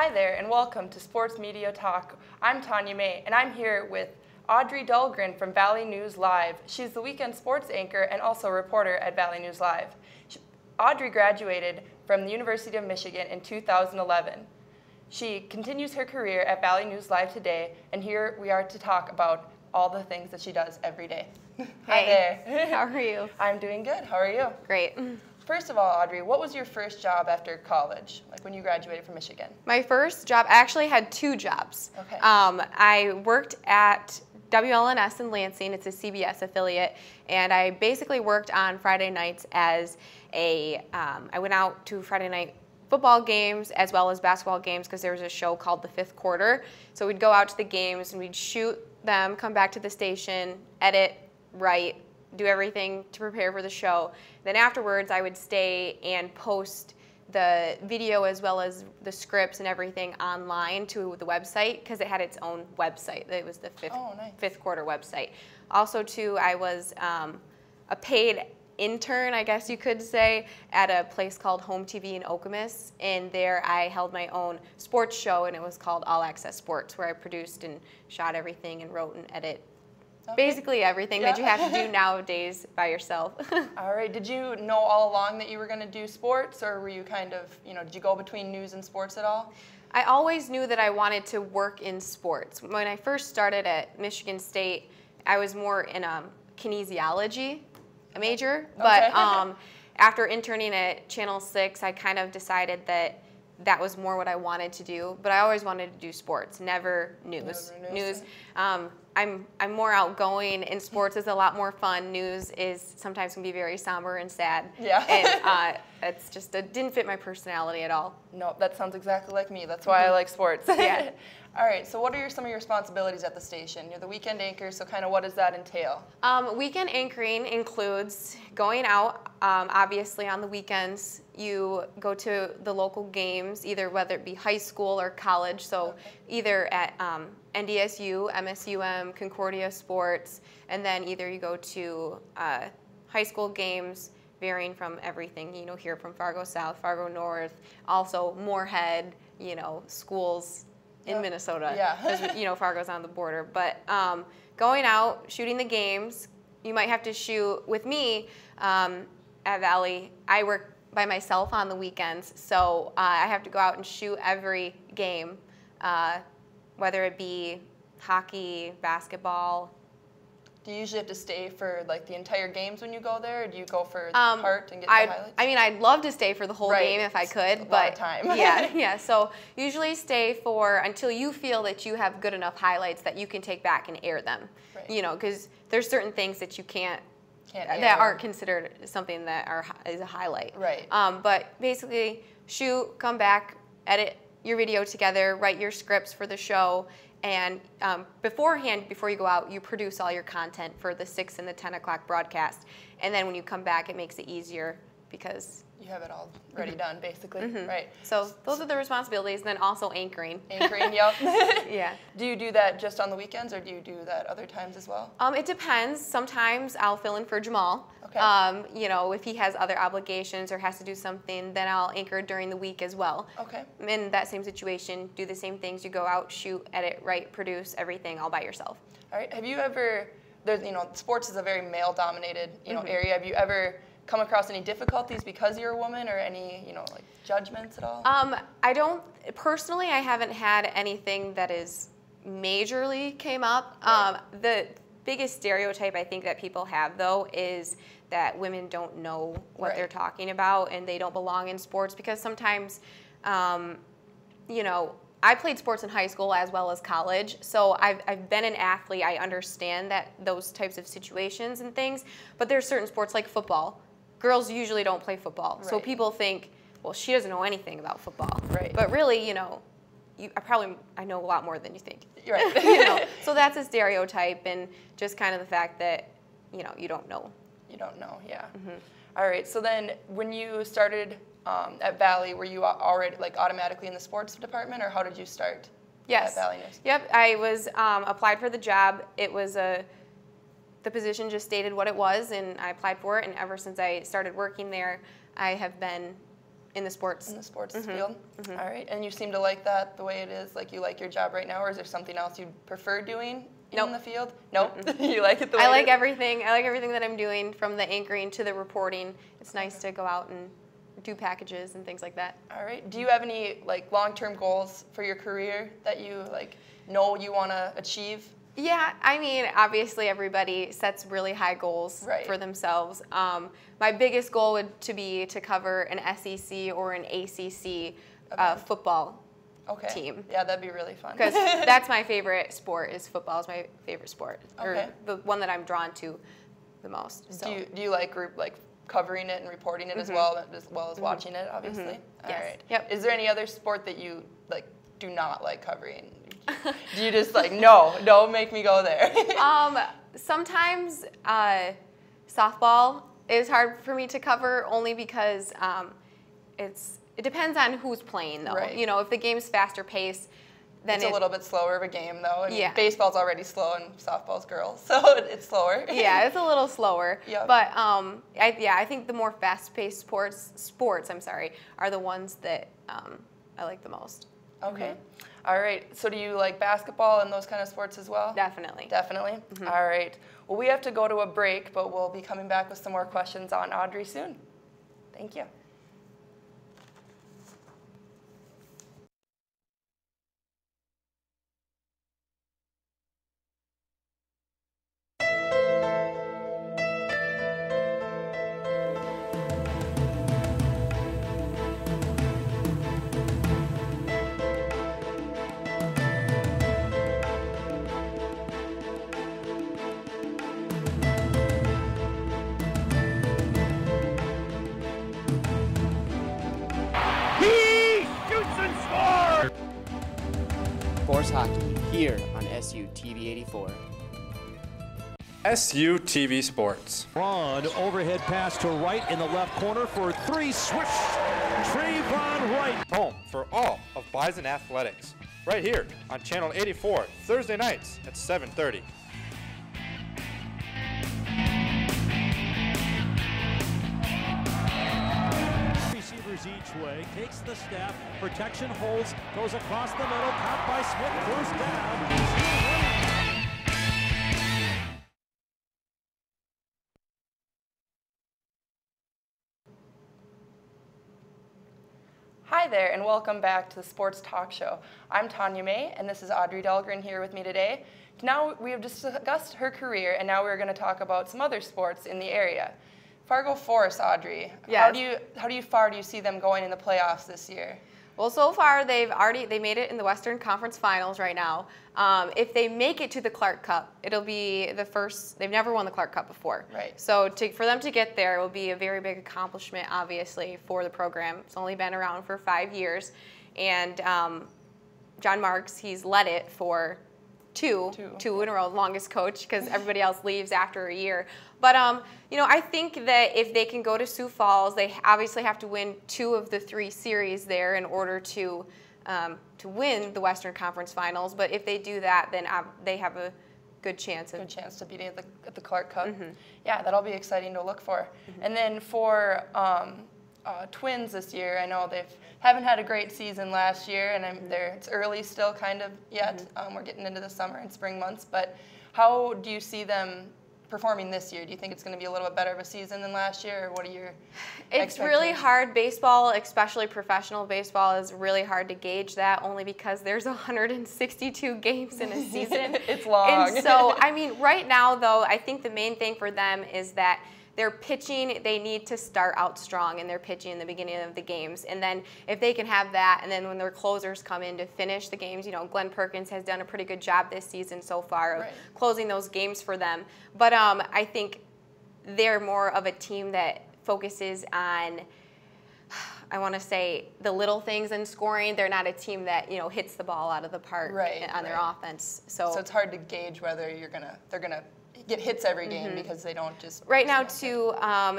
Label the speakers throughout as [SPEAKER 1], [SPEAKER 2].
[SPEAKER 1] Hi there, and welcome to Sports Media Talk. I'm Tanya May, and I'm here with Audrey Dahlgren from Valley News Live. She's the weekend sports anchor and also a reporter at Valley News Live. Audrey graduated from the University of Michigan in 2011. She continues her career at Valley News Live today, and here we are to talk about all the things that she does every day. Hi there.
[SPEAKER 2] How are you?
[SPEAKER 1] I'm doing good. How are you?
[SPEAKER 2] Great.
[SPEAKER 1] First of all, Audrey, what was your first job after college, like when you graduated from Michigan?
[SPEAKER 2] My first job, I actually had two jobs.
[SPEAKER 1] Okay.
[SPEAKER 2] I worked at WLNS in Lansing. It's a CBS affiliate, and I basically worked on Friday nights as I went out to Friday night football games as well as basketball games because there was a show called The Fifth Quarter. So we'd go out to the games and we'd shoot them, come back to the station, edit, write, do everything to prepare for the show. Then afterwards, I would stay and post the video as well as the scripts and everything online to the website because it had its own website. It was the Fifth Quarter website. Also, too, I was a paid intern, I guess you could say, at a place called Home TV in Okemos, and there I held my own sports show, and it was called All Access Sports, where I produced and shot everything and wrote and edit. Basically everything that you have to do nowadays by yourself.
[SPEAKER 1] All right. Did you know all along that you were going to do sports, or were you kind of, did you go between news and sports at all?
[SPEAKER 2] I always knew that I wanted to work in sports. When I first started at Michigan State, I was more in a kinesiology major, but after interning at Channel 6, I kind of decided that that was more what I wanted to do, but I always wanted to do sports, never news. I'm more outgoing, and sports is a lot more fun. News is sometimes can be very somber and sad.
[SPEAKER 1] Yeah.
[SPEAKER 2] And it's just, it didn't fit my personality at all.
[SPEAKER 1] No, that sounds exactly like me. That's why I like sports.
[SPEAKER 2] Yeah.
[SPEAKER 1] All right, so what are some of your responsibilities at the station? You're the weekend anchor, so kind of what does that entail?
[SPEAKER 2] Weekend anchoring includes going out, obviously on the weekends. You go to the local games, either whether it be high school or college, so either at NDSU, MSUM, Concordia Sports, and then either you go to high school games, varying from everything, here from Fargo South, Fargo North, also Moorhead, schools in Minnesota, because Fargo's on the border. But going out, shooting the games, you might have to shoot with me at Valley. I work by myself on the weekends, so I have to go out and shoot every game, whether it be hockey, basketball.
[SPEAKER 1] Do you usually have to stay for like the entire games when you go there, or do you go for the part and get the highlights?
[SPEAKER 2] I mean, I'd love to stay for the whole game if I could,
[SPEAKER 1] but a lot of time.
[SPEAKER 2] yeah. So usually stay for until you feel that you have good enough highlights that you can take back and air them. Right. Because there's certain things that you can't that aren't considered something that is a highlight.
[SPEAKER 1] Right.
[SPEAKER 2] But basically, shoot, come back, edit your video together, write your scripts for the show. And beforehand, before you go out, you produce all your content for the 6 and the 10 o'clock broadcast. And then when you come back, it makes it easier because
[SPEAKER 1] you have it all ready done, basically. Right.
[SPEAKER 2] So those are the responsibilities. And then also anchoring.
[SPEAKER 1] Anchoring, yep.
[SPEAKER 2] Yeah.
[SPEAKER 1] Do you do that just on the weekends, or do you do that other times as well?
[SPEAKER 2] It depends. Sometimes I'll fill in for Jamal.
[SPEAKER 1] Okay.
[SPEAKER 2] If he has other obligations or has to do something, then I'll anchor during the week as well.
[SPEAKER 1] Okay.
[SPEAKER 2] In that same situation, do the same things. You go out, shoot, edit, write, produce, everything all by yourself.
[SPEAKER 1] All right. Have you ever, sports is a very male-dominated, area. Have you ever come across any difficulties because you're a woman, or any, like judgments at all?
[SPEAKER 2] I don't, personally, I haven't had anything that is majorly came up.
[SPEAKER 1] Right.
[SPEAKER 2] The biggest stereotype I think that people have, though, is that women don't know what they're talking about and they don't belong in sports because sometimes, I played sports in high school as well as college, so I've been an athlete. I understand that those types of situations and things, but there's certain sports like football. Girls usually don't play football, so people think, well, she doesn't know anything about football.
[SPEAKER 1] Right.
[SPEAKER 2] But really, I know a lot more than you think.
[SPEAKER 1] Right.
[SPEAKER 2] So that's a stereotype, and just kind of the fact that, you don't know.
[SPEAKER 1] You don't know, yeah. All right. So then, when you started at Valley, were you already automatically in the sports department, or how did you start?
[SPEAKER 2] Yes.
[SPEAKER 1] At Valley News?
[SPEAKER 2] Yep. I was applied for the job. It was the position just stated what it was, and I applied for it. And ever since I started working there, I have been in the sports.
[SPEAKER 1] In the sports field? All right. And you seem to like that the way it is? Like you like your job right now, or is there something else you prefer doing in the field? Nope. You like it the way
[SPEAKER 2] I like everything. I like everything that I'm doing, from the anchoring to the reporting. It's nice to go out and do packages and things like that.
[SPEAKER 1] All right. Do you have any like long-term goals for your career that you like know you want to achieve?
[SPEAKER 2] Yeah, I mean, obviously everybody sets really high goals for themselves. My biggest goal would be to cover an SEC or an ACC football team.
[SPEAKER 1] Yeah, that'd be really fun.
[SPEAKER 2] Because that's my favorite sport. Is football is my favorite sport, or the one that I'm drawn to the most. So.
[SPEAKER 1] Do you like covering it and reporting it as well as watching it? Obviously. All right.
[SPEAKER 2] Yep.
[SPEAKER 1] Is there any other sport that you like do not like covering? Do you just like, no, don't make me go there?
[SPEAKER 2] Sometimes softball is hard for me to cover, only because it depends on who's playing, though.
[SPEAKER 1] Right.
[SPEAKER 2] You know, if the game's faster paced, then
[SPEAKER 1] it's a little bit slower of a game, though. I mean,
[SPEAKER 2] yeah.
[SPEAKER 1] Baseball's already slow and softball's girls, so it's slower.
[SPEAKER 2] Yeah, it's a little slower.
[SPEAKER 1] Yep.
[SPEAKER 2] But I think the more fast-paced sports, are the ones that I like the most.
[SPEAKER 1] Okay. All right. So do you like basketball and those kind of sports as well?
[SPEAKER 2] Definitely.
[SPEAKER 1] Definitely? All right. Well, we have to go to a break, but we'll be coming back with some more questions on Audrey soon. Thank you.
[SPEAKER 3] Force Hockey here on SU TV 84.
[SPEAKER 4] SU TV Sports.
[SPEAKER 5] Ron, overhead pass to Wright in the left corner for three. Swish! Trayvon Wright.
[SPEAKER 4] Home for all of Bison athletics. Right here on Channel 84, Thursday nights at 7:30.
[SPEAKER 5] Receivers each way, takes the step, protection holds, goes across the middle, caught by Smith, first down.
[SPEAKER 1] Hi there, and welcome back to the Sports Talk Show. I'm Tanya May, and this is Audrey Dahlgren here with me today. Now we have discussed her career, and now we're going to talk about some other sports in the area. Fargo Force, Audrey.
[SPEAKER 2] Yes.
[SPEAKER 1] How far do you see them going in the playoffs this year?
[SPEAKER 2] Well, so far they made it in the Western Conference Finals right now. If they make it to the Clark Cup, it'll be the first. They've never won the Clark Cup before.
[SPEAKER 1] Right.
[SPEAKER 2] So for them to get there will be a very big accomplishment, obviously, for the program. It's only been around for 5 years, and John Marks, he's led it for two in a row, longest coach, because everybody else leaves after a year. But I think that if they can go to Sioux Falls, they obviously have to win 2 of the 3 series there in order to win the Western Conference Finals. But if they do that, then they have a good chance
[SPEAKER 1] to beat it at the Clark Cup. Yeah, that'll be exciting to look for. And then for Twins this year, I know they haven't had a great season last year, and it's early still kind of yet. We're getting into the summer and spring months, but how do you see them performing this year? Do you think it's going to be a little bit better of a season than last year, or what are your
[SPEAKER 2] It's really hard. Baseball, especially professional baseball, is really hard to gauge that, only because there's 162 games in a season.
[SPEAKER 1] It's long.
[SPEAKER 2] And so, right now, though, I think the main thing for them is that their pitching, they need to start out strong in their pitching in the beginning of the games. And then if they can have that, and then when their closers come in to finish the games, Glenn Perkins has done a pretty good job this season so far of closing those games for them. But I think they're more of a team that focuses on, I want to say, the little things in scoring. They're not a team that, hits the ball out of the park on their offense. So
[SPEAKER 1] it's hard to gauge whether they're gonna get hits every game, because they don't just
[SPEAKER 2] right now too.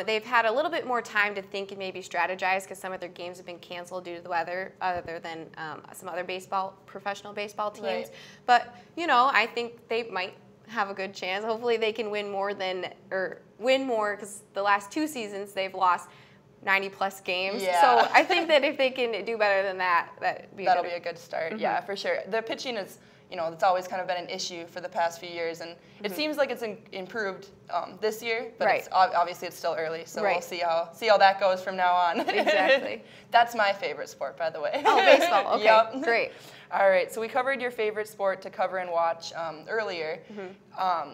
[SPEAKER 2] They've had a little bit more time to think and maybe strategize, because some of their games have been canceled due to the weather, other than some other professional baseball teams. But I think they might have a good chance. Hopefully they can win more, because the last 2 seasons they've lost 90-plus games.
[SPEAKER 1] Yeah.
[SPEAKER 2] So I think that if they can do better than that,
[SPEAKER 1] that'll be a good start. Yeah, for sure. The pitching is, it's always kind of been an issue for the past few years, and it seems like it's improved this year, but obviously it's still early, so we'll see how that goes from now on.
[SPEAKER 2] Exactly.
[SPEAKER 1] That's my favorite sport, by the way.
[SPEAKER 2] Oh, baseball. Okay,
[SPEAKER 1] Yep.
[SPEAKER 2] Great.
[SPEAKER 1] All right, so we covered your favorite sport to cover and watch earlier.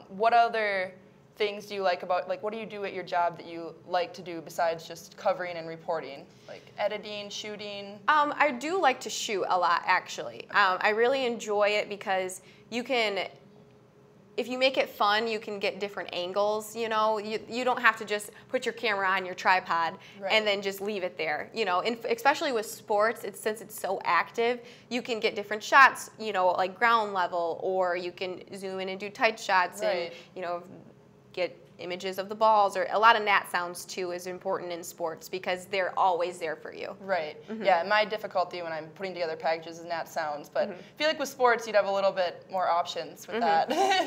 [SPEAKER 1] What other things do you like about, what do you do at your job that you like to do besides just covering and reporting? Like editing, shooting?
[SPEAKER 2] I do like to shoot a lot, actually. I really enjoy it because you can, if you make it fun, you can get different angles, you don't have to just put your camera on your tripod and then just leave it there, and especially with sports, since it's so active, you can get different shots, like ground level, or you can zoom in and do tight shots and, get images of the balls, or a lot of nat sounds too is important in sports because they're always there for you.
[SPEAKER 1] Right. Yeah, my difficulty when I'm putting together packages is nat sounds, but I feel like with sports you'd have a little bit more options with that.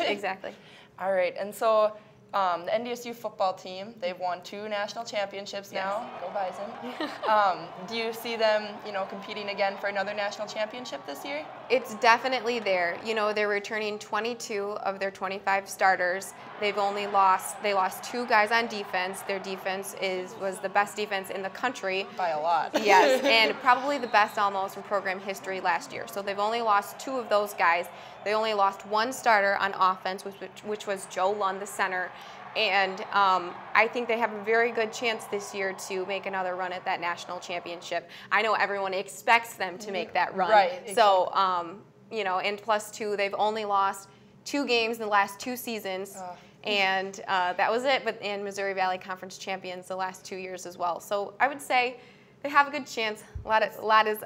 [SPEAKER 2] Exactly.
[SPEAKER 1] All right, and so the NDSU football team, they've won 2 national championships now. Go Bison. Do you see them, competing again for another national championship this year?
[SPEAKER 2] It's definitely there. They're returning 22 of their 25 starters. They lost 2 guys on defense. Their defense was the best defense in the country.
[SPEAKER 1] By a lot.
[SPEAKER 2] Yes, and probably the best almost in program history last year. So they've only lost 2 of those guys. They only lost 1 starter on offense, which was Joe Lund, the center. And I think they have a very good chance this year to make another run at that national championship. I know everyone expects them to make that run.
[SPEAKER 1] Right. Exactly.
[SPEAKER 2] So, and plus 2, they've only lost 2 games in the last 2 seasons. And that was it. But in Missouri Valley Conference champions the last 2 years as well. So I would say they have a good chance. A lot is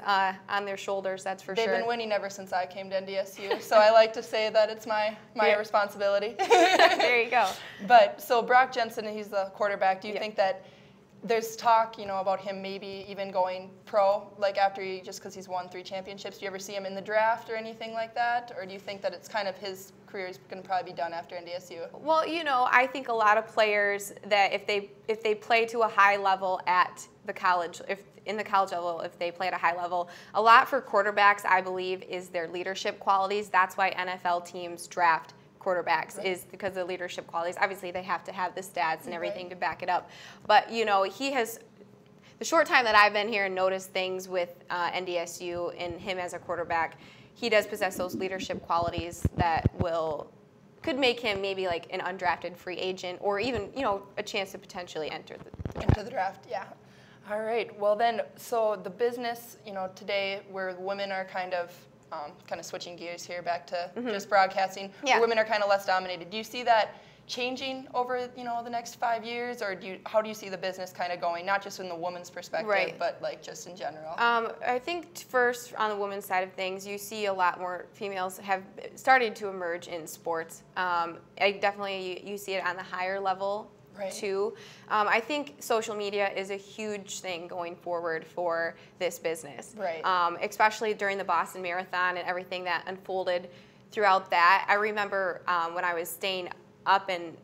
[SPEAKER 2] on their shoulders, that's for sure.
[SPEAKER 1] They've been winning ever since I came to NDSU, so I like to say that it's my responsibility.
[SPEAKER 2] There you go.
[SPEAKER 1] But so Brock Jensen, he's the quarterback. Do you think that there's talk, about him maybe even going pro, after just because he's won 3 championships? Do you ever see him in the draft or anything like that, or do you think that it's kind of his career is going to probably be done after NDSU?
[SPEAKER 2] Well, I think a lot of players that if they play to a high level at the college, in the college level, if they play at a high level, a lot for quarterbacks, I believe, is their leadership qualities. That's why NFL teams draft quarterbacks, is because of the leadership qualities. Obviously, they have to have the stats and everything to back it up. But, he has, the short time that I've been here and noticed things with NDSU and him as a quarterback, he does possess those leadership qualities that could make him maybe like an undrafted free agent, or even, a chance to potentially enter the draft.
[SPEAKER 1] Yeah. All right. Well then, so the business, today where women are kind of switching gears here back to just broadcasting, where women are kind of less dominated. Do you see that changing over, the next 5 years, or how do you see the business kind of going, not just in the woman's perspective, but just in general?
[SPEAKER 2] I think first on the women's side of things, you see a lot more females have started to emerge in sports. You see it on the higher level too. I think social media is a huge thing going forward for this business, especially during the Boston Marathon and everything that unfolded throughout that. I remember when I was staying up and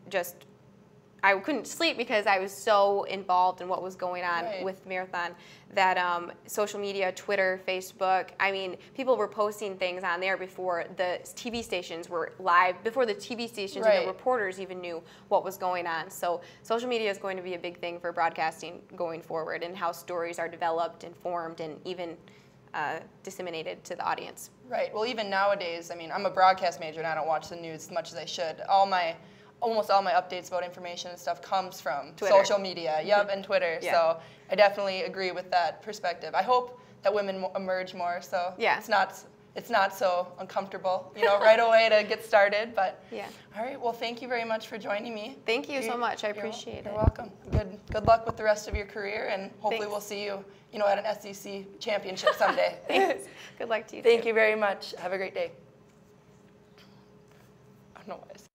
[SPEAKER 2] I couldn't sleep because I was so involved in what was going on with marathon, that social media, Twitter, Facebook, people were posting things on there before the TV stations were live, before the TV stations and the reporters even knew what was going on. So social media is going to be a big thing for broadcasting going forward, and how stories are developed and formed and even disseminated to the audience.
[SPEAKER 1] Right. Well, even nowadays, I'm a broadcast major and I don't watch the news as much as I should. Almost all my updates about information and stuff comes from
[SPEAKER 2] Twitter.
[SPEAKER 1] Social media, and Twitter. So I definitely agree with that perspective. I hope that women emerge more, so it's not so uncomfortable, right away to get started. But all right, well, thank you very much for joining me.
[SPEAKER 2] Thank you so much. I appreciate it.
[SPEAKER 1] You're welcome. Good luck with the rest of your career, and hopefully we'll see you, at an SEC championship someday.
[SPEAKER 2] Thanks. Good luck to you.
[SPEAKER 1] Thank you very much. Have a great day. I don't know why I said